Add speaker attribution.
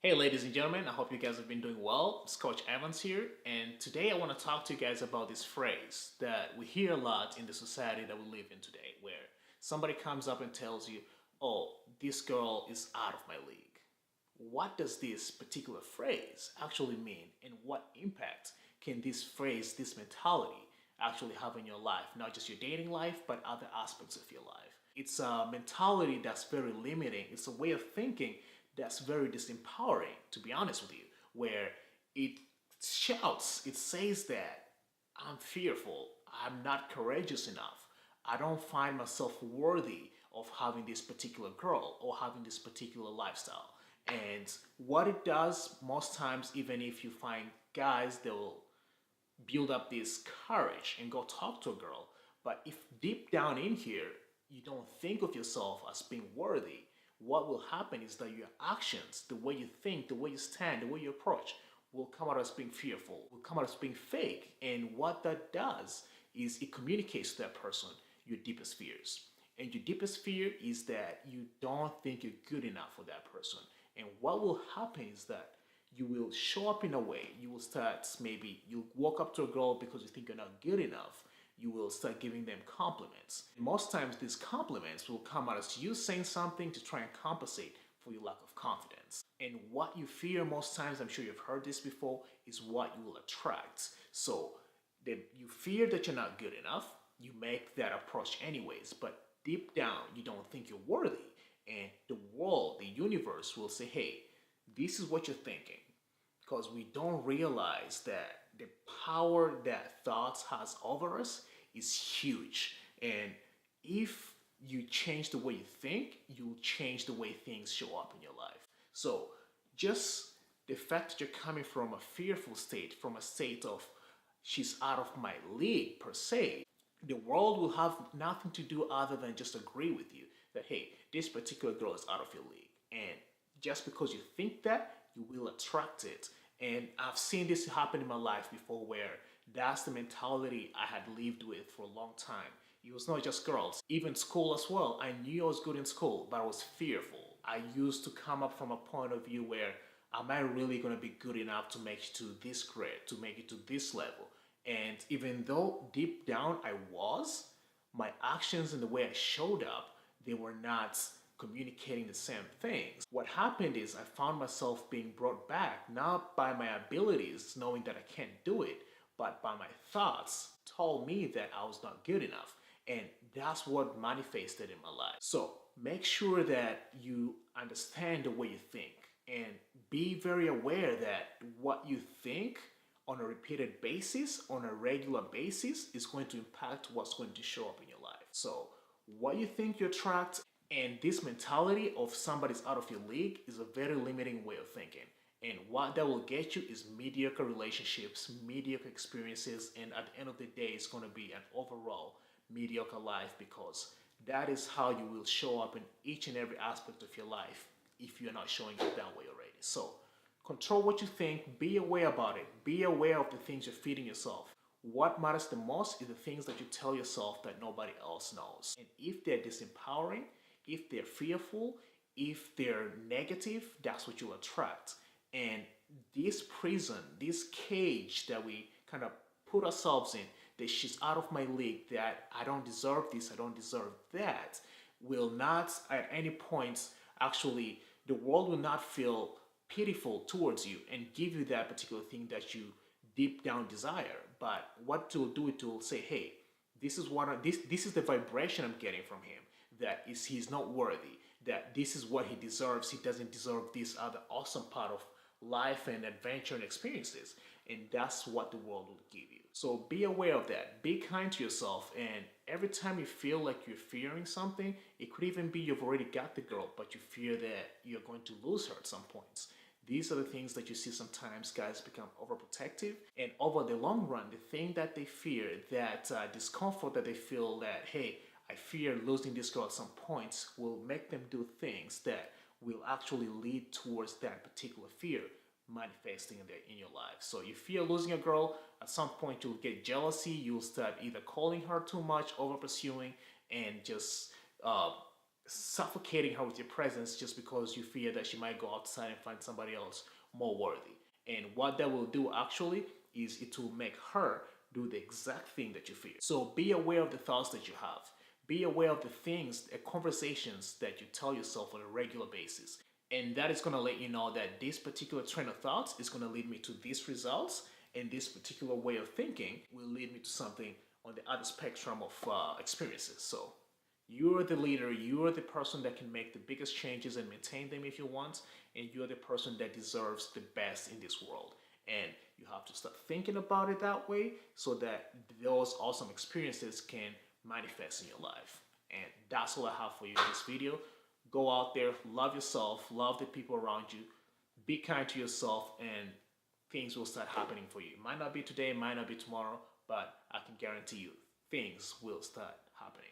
Speaker 1: Hey, ladies and gentlemen, I hope you guys have been doing well. It's Coach Evans here, and today I want to talk to you guys about this phrase that we hear a lot in the society that we live in today, where somebody comes up and tells you, "Oh, this girl is out of my league." What does this particular phrase actually mean, and what impact can this phrase, this mentality, actually have in your life? Not just your dating life, but other aspects of your life. It's a mentality that's very limiting. It's a way of thinking that's very disempowering, to be honest with you, where it shouts, it says that I'm fearful, I'm not courageous enough, I don't find myself worthy of having this particular girl or having this particular lifestyle. And what it does, most times, even if you find guys, they'll build up this courage and go talk to a girl. But if deep down in here you don't think of yourself as being worthy, what will happen is that your actions, the way you think, the way you stand, the way you approach, will come out as being fearful, will come out as being fake. And what that does is it communicates to that person your deepest fears. And your deepest fear is that you don't think you're good enough for that person. And what will happen is that you will show up in a way. You will start, maybe you walk up to a girl because you think you're not good enough. You will start giving them compliments. Most times these compliments will come out as you saying something to try and compensate for your lack of confidence. And what you fear most times, I'm sure you've heard this before, is what you will attract. So then you fear that you're not good enough. You make that approach anyways, but deep down you don't think you're worthy. And the world, the universe will say, hey, this is what you're thinking, because we don't realize that the power that thoughts has over us is huge. And if you change the way you think, you change the way things show up in your life. So just the fact that you're coming from a fearful state, from a state of she's out of my league per se, the world will have nothing to do other than just agree with you that, hey, this particular girl is out of your league. And just because you think that, you will attract it. And I've seen this happen in my life before, where that's the mentality I had lived with for a long time. It was not just girls, even school as well. I knew I was good in school, but I was fearful. I used to come up from a point of view where, am I really going to be good enough to make it to this grade, to make it to this level? And even though deep down I was, my actions and the way I showed up, they were not communicating the same things. What happened is I found myself being brought back, not by my abilities, knowing that I can't do it, but by my thoughts told me that I was not good enough. And that's what manifested in my life. So make sure that you understand the way you think, and be very aware that what you think on a repeated basis, on a regular basis, is going to impact what's going to show up in your life. So what you think you attract, and this mentality of somebody's out of your league, is a very limiting way of thinking. And what that will get you is mediocre relationships, mediocre experiences, and at the end of the day, it's going to be an overall mediocre life, because that is how you will show up in each and every aspect of your life if you're not showing up that way already. So control what you think, be aware about it, be aware of the things you're feeding yourself. What matters the most is the things that you tell yourself that nobody else knows. And if they're disempowering, if they're fearful, if they're negative, that's what you'll attract. And this prison, this cage that we kind of put ourselves in, that she's out of my league, that I don't deserve this, I don't deserve that, will not at any point, actually, the world will not feel pitiful towards you and give you that particular thing that you deep down desire. But what to do, it will say, hey, this is this is the vibration I'm getting from him, that is, he's not worthy, that this is what he deserves, he doesn't deserve this other awesome part of life and adventure and experiences. And that's what the world will give you. So be aware of that, be kind to yourself. And every time you feel like you're fearing something, it could even be you've already got the girl, but you fear that you're going to lose her at some points. These are the things that you see sometimes guys become overprotective, and over the long run, the thing that they fear, that discomfort that they feel, that, hey, I fear losing this girl at some points, will make them do things that will actually lead towards that particular fear manifesting in your life. So you fear losing a girl, at some point you'll get jealousy, you'll start either calling her too much, over pursuing, and just suffocating her with your presence just because you fear that she might go outside and find somebody else more worthy. And what that will do actually is it will make her do the exact thing that you fear. So be aware of the thoughts that you have. Be aware of the things, the conversations that you tell yourself on a regular basis. And that is going to let you know that this particular train of thoughts is going to lead me to these results, and this particular way of thinking will lead me to something on the other spectrum of experiences. So you're the leader, you're the person that can make the biggest changes and maintain them if you want, and you're the person that deserves the best in this world. And you have to start thinking about it that way so that those awesome experiences can manifest in your life. And that's all I have for you in this video. Go out there, love yourself, love the people around you, be kind to yourself, and things will start happening for you. It might not be today, it might not be tomorrow, but I can guarantee you things will start happening.